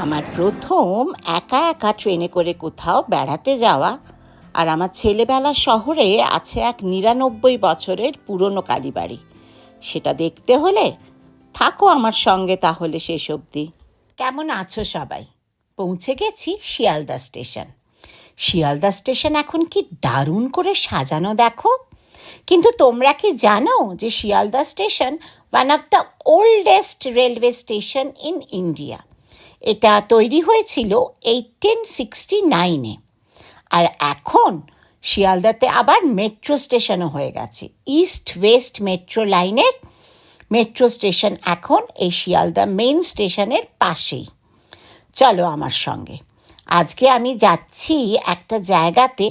আমার প্রথম একা একা ট্রেনে করে কোথাও বেড়াতে যাওয়া। আর আমার ছেলেবেলার শহরে আছে এক ৯৯ বছরের পুরনো কালীবাড়ি। সেটা দেখতে হলে থাকো আমার সঙ্গে তাহলে শেষ অবধি। কেমন আছো সবাই? পৌঁছে গেছি শিয়ালদা স্টেশন। শিয়ালদা স্টেশন এখন কি দারুণ করে সাজানো দেখো। কিন্তু তোমরা কি জানো যে Sealdah station one of the oldest railway station in India. এটা তৈরি হয়েছিল 1869-এ। আর এখন শিয়ালদাতে আবার মেট্রো স্টেশনও হয়ে গেছে। ইস্ট ওয়েস্ট মেট্রো লাইনের মেট্রো স্টেশন এখন এই শিয়ালদা মেইন স্টেশনের পাশেই। চলো আমার সঙ্গে। আজকে আমি যাচ্ছি একটা জায়গাতে,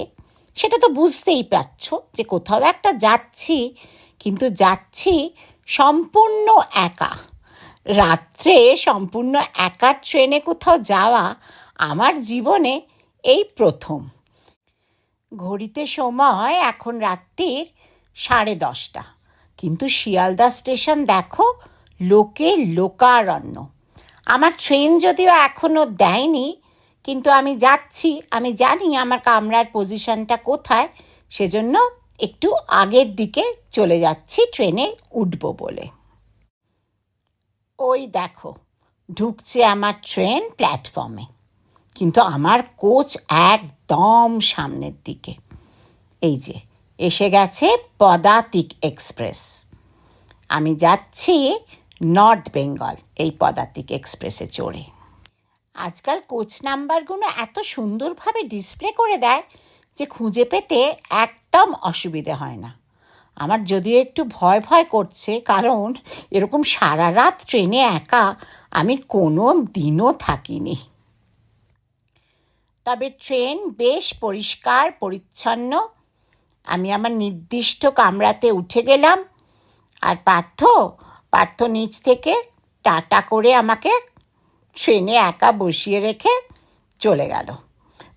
সেটা তো বুঝতেই পারছো যে কোথাও একটা যাচ্ছি, কিন্তু যাচ্ছি সম্পূর্ণ একা। রাত্রে সম্পূর্ণ একা ট্রেনে কোথাও যাওয়া আমার জীবনে এই প্রথম। ঘড়িতে সময় এখন রাত্রির 10:30, কিন্তু শিয়ালদা স্টেশন দেখো লোকে লোকারণ্য। আমার ট্রেন যদিও এখনও দেয়নি, কিন্তু আমি যাচ্ছি, আমি জানি আমার কামরার পজিশনটা কোথায়, সেজন্য একটু আগের দিকে চলে যাচ্ছি ট্রেনে উঠবো বলে। ওই দেখো ঢুকছে আমার ট্রেন প্ল্যাটফর্মে, কিন্তু আমার কোচ একদম সামনের দিকে। এই যে এসে গেছে পদাতিক এক্সপ্রেস। আমি যাচ্ছি নর্থ বেঙ্গল এই পদাতিক এক্সপ্রেসে চড়ে। আজকাল কোচ নাম্বারগুলো এত সুন্দরভাবে ডিসপ্লে করে দেয় যে খুঁজে পেতে একদম অসুবিধে হয় না। আমার যদিও একটু ভয় ভয় করছে, কারণ এরকম সারা রাত ট্রেনে একা আমি কোনো দিনও থাকিনি। তবে ট্রেন বেশ পরিষ্কার পরিচ্ছন্ন। আমি আমার নির্দিষ্ট কামরাতে উঠে গেলাম, আর পার্থ নিচ থেকে টাটা করে আমাকে ট্রেনে একা বসিয়ে রেখে চলে গেল।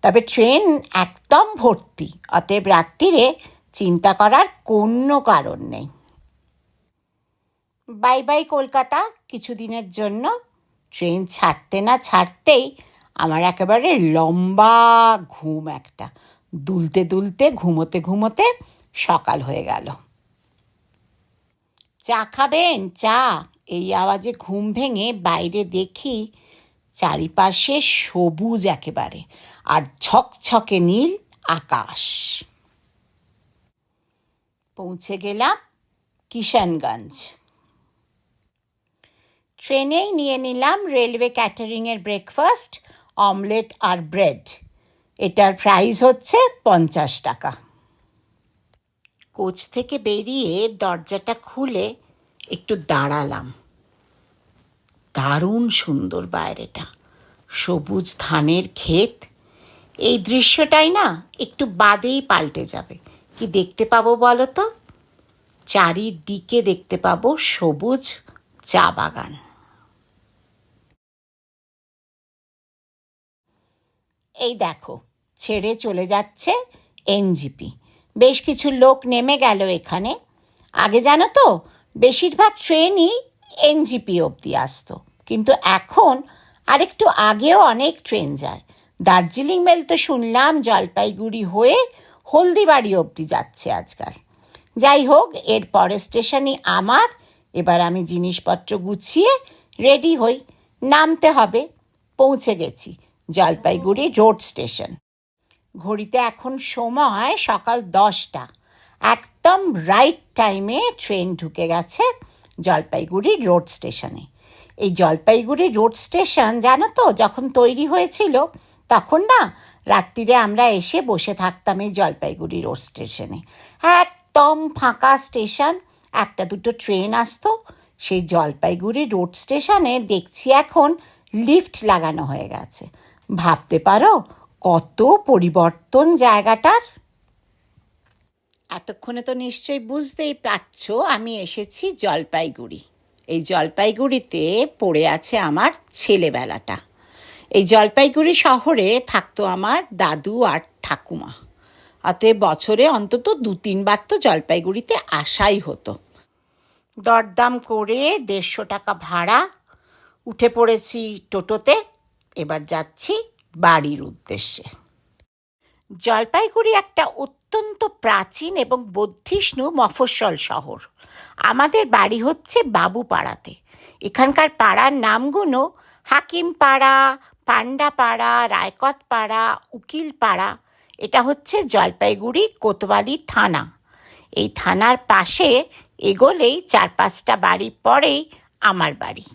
তবে ট্রেন একদম ভর্তি, অতএব রাত্রিরে চিন্তা করার কোনো কারণ নেই। বাই বাই কলকাতা কিছুদিনের জন্য। ট্রেন ছাড়তে না ছাড়তেই আমার একেবারে লম্বা ঘুম একটা, দুলতে দুলতে ঘুমোতে ঘুমোতে সকাল হয়ে গেল। চা খাবেন? চা? এই আওয়াজে ঘুম ভেঙে বাইরে দেখি চারিপাশে সবুজ একেবারে, আর ঝকঝকে নীল আকাশ। পৌঁছে গেলাম কিষানগঞ্জ। ট্রেনেই নিয়ে নিলাম রেলওয়ে ক্যাটারিংয়ের ব্রেকফাস্ট, অমলেট আর ব্রেড। এটার প্রাইস হচ্ছে 50 টাকা। কোচ থেকে বেরিয়ে দরজাটা খুলে একটু দাঁড়ালাম। দারুণ সুন্দর বাইরেটা, সবুজ ধানের ক্ষেত। এই দৃশ্যটাই না একটু বাদেই পাল্টে যাবে। কি দেখতে পাবো বলো তো? চারিদিকে দেখতে পাবো সবুজ চা বাগান। এই দেখো ছেড়ে চলে যাচ্ছে এনজিপি। বেশ কিছু লোক নেমে গেল এখানে। আগে জানো তো বেশিরভাগ ট্রেনই এনজিপি অবধি আসতো, কিন্তু এখন আরেকটু আগেও অনেক ট্রেন যায়। দার্জিলিং মেল তো শুনলাম জলপাইগুড়ি হয়ে হলদিবাড়ি অবধি যাচ্ছে আজকাল। যাই হোক, এর পরের স্টেশনই আমার। এবার আমি জিনিসপত্র গুছিয়ে রেডি হই, নামতে হবে। পৌঁছে গেছি জলপাইগুড়ি রোড স্টেশন। ঘড়িতে এখন সময় সকাল 10টা। একদম রাইট টাইমে ট্রেন ঢুকে গেছে জলপাইগুড়ি রোড স্টেশনে। এই জলপাইগুড়ি রোড স্টেশন জানো তো, যখন তৈরি হয়েছিল তখন না রাত্রিরে আমরা এসে বসে থাকতাম এই জলপাইগুড়ি রোড স্টেশনে। একদম ফাঁকা স্টেশন, একটা দুটো ট্রেন আসতো। সেই জলপাইগুড়ি রোড স্টেশনে দেখছি এখন লিফট লাগানো হয়ে গেছে। ভাবতে পারো কত পরিবর্তন জায়গাটার। এতক্ষণে তো নিশ্চয়ই বুঝতেই পারছো আমি এসেছি জলপাইগুড়ি। এই জলপাইগুড়িতে পড়ে আছে আমার ছেলেবেলাটা। এই জলপাইগুড়ি শহরে থাকতো আমার দাদু আর ঠাকুমা। অতএব বছরে অন্তত 2-3 বার তো জলপাইগুড়িতে আসাই হতো। দরদাম করে 150 টাকা ভাড়া, উঠে পড়েছি টোটোতে। এবার যাচ্ছি বাড়ির উদ্দেশ্যে। জলপাইগুড়ি একটা অত্যন্ত প্রাচীন এবং বর্ধিষ্ণু মফস্বল শহর। আমাদের বাড়ি হচ্ছে বাবুপাড়াতে। এখানকার পাড়ার নামগুলো হাকিমপাড়া, পাণ্ডাপাড়া, রায়কতপাড়া, উকিলপাড়া। এটা হচ্ছে জলপাইগুড়ি কোতোয়ালি থানা। এই থানার পাশে এগোলেই 4-5টা বাড়ি পরেই আমার বাড়ি।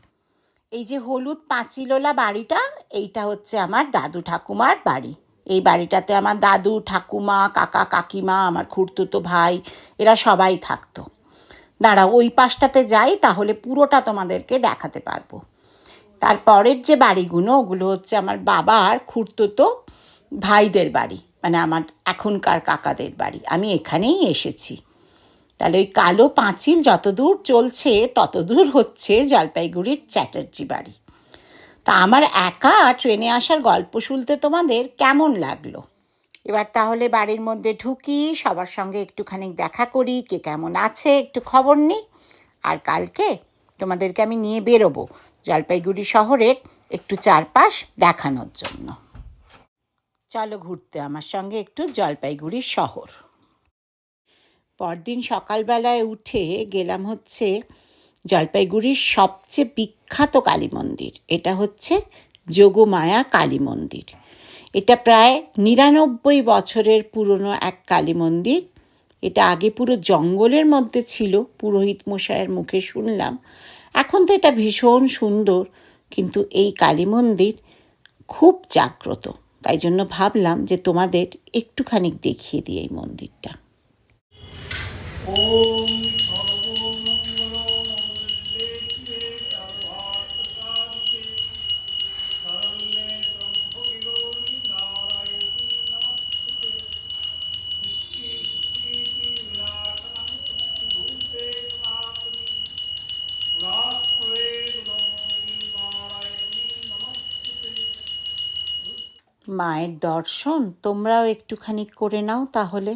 এই যে হলুদ পাঁচিলোলা বাড়িটা, এইটা হচ্ছে আমার দাদু ঠাকুমার বাড়ি। এই বাড়িটাতে আমার দাদু ঠাকুমা, কাকা কাকিমা, আমার খুড়তুতো ভাই, এরা সবাই থাকতো। দাঁড়াও, ওই পাশটাতে যাই, তাহলে পুরোটা তোমাদেরকে দেখাতে পারবো। তারপরের যে বাড়িগুলো, ওগুলো হচ্ছে আমার বাবার খুড়তুতো ভাইদের বাড়ি, মানে আমার এখনকার কাকাদের বাড়ি। আমি এখানেই এসেছি। তাহলে ওই কালো পাঁচিল যতদূর চলছে ততদূর হচ্ছে জলপাইগুড়ির চ্যাটার্জি বাড়ি। তা আমার একা ট্রেনে আসার গল্প শুনতে তোমাদের কেমন লাগলো? এবার তাহলে বাড়ির মধ্যে ঢুকি, সবার সঙ্গে একটুখানি দেখা করি, কে কেমন আছে একটু খবর নিই। আর কালকে তোমাদেরকে আমি নিয়ে বেরোবো জলপাইগুড়ি শহরের একটু চারপাশ দেখানোর জন্য। চলো ঘুরতে আমার সঙ্গে একটু জলপাইগুড়ি শহর। পরদিন সকালবেলায় উঠে গেলাম হচ্ছে জলপাইগুড়ির সবচেয়ে বিখ্যাত কালী মন্দির। এটা হচ্ছে যোগমায়া কালী মন্দির। এটা প্রায় 99 বছরের পুরনো এক কালী মন্দির। এটা আগে পুরো জঙ্গলের মধ্যে ছিল, পুরোহিত মশাইয়ের মুখে শুনলাম। এখন তো এটা ভীষণ সুন্দর, কিন্তু এই কালী মন্দির খুব জাগ্রত। তাই জন্য ভাবলাম যে তোমাদের একটুখানি দেখিয়ে দিই এই মন্দিরটা। মায়ের দর্শন তোমরাও একটুখানি করে নাও তাহলে।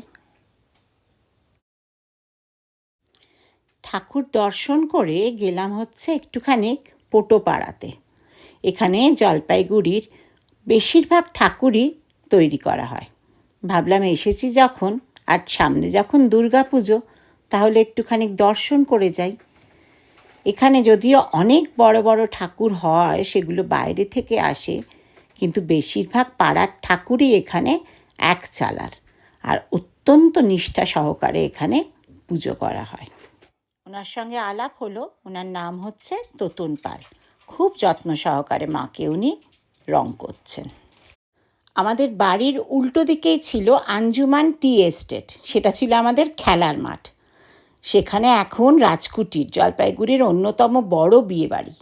ঠাকুর দর্শন করে গেলাম হচ্ছে একটুখানি পোটোপাড়াতে। এখানে জলপাইগুড়ির বেশিরভাগ ঠাকুরই তৈরি করা হয়। ভাবলাম এসেছি যখন, আর সামনে যখন দুর্গাপুজো, তাহলে একটুখানি দর্শন করে যাই। এখানে যদিও অনেক বড় বড় ঠাকুর হয়, সেগুলো বাইরে থেকে আসে, কিন্তু বেশিরভাগ পাড়ার ঠাকুরই এখানে এক চালার, আর অত্যন্ত নিষ্ঠা সহকারে এখানে পুজো করা হয়। ওনার সঙ্গে আলাপ হলো। ওনার নাম হচ্ছে তোতন পাল। খুব যত্ন সহকারে মাকে উনি রং করছেন। আমাদের বাড়ির উল্টো দিকেই ছিল আঞ্জুমান টি এস্টেট। সেটা ছিল আমাদের খেলার মাঠ। সেখানে এখন রাজকুটির, জলপাইগুড়ির অন্যতম বড় বিয়েবাড়ি।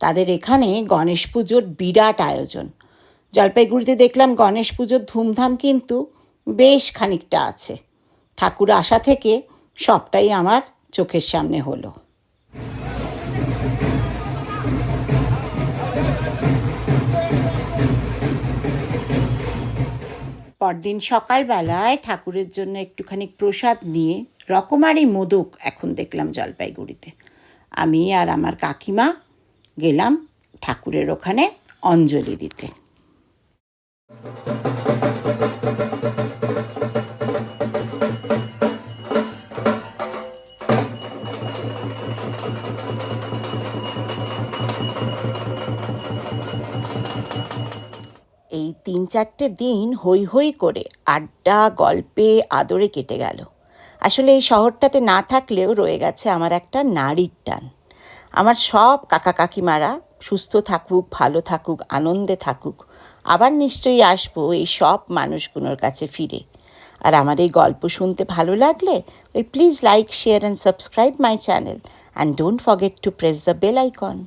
তাদের এখানে গণেশ পুজোর বিরাট আয়োজন। জলপাইগুড়িতে দেখলাম গণেশ পুজোর ধুমধাম কিন্তু বেশ খানিকটা আছে। ঠাকুর আসা থেকে সবটাই আমার চোখের সামনে হলো। পরদিন সকালবেলায় ঠাকুরের জন্য একটুখানি প্রসাদ নিয়ে, রকমারি মোদক এখন দেখলাম জলপাইগুড়িতে, আমি আর আমার কাকিমা গেলাম ঠাকুরের ওখানে অঞ্জলি দিতে। এই 3-4টে দিন হই হই করে আড্ডা গল্পে আদরে কেটে গেল। আসলে এই শহরটাতে না থাকলেও রয়ে গেছে আমার একটা নাড়ির টান। আমার সব কাকা কাকিমারা সুস্থ থাকুক, ভালো থাকুক, আনন্দে থাকুক। আবার নিশ্চয়ই আসবো এই সব মানুষগুলোর কাছে ফিরে। আর আমার এই গল্প শুনতে ভালো লাগলে please like, share and subscribe my channel, and don't forget to press the bell icon.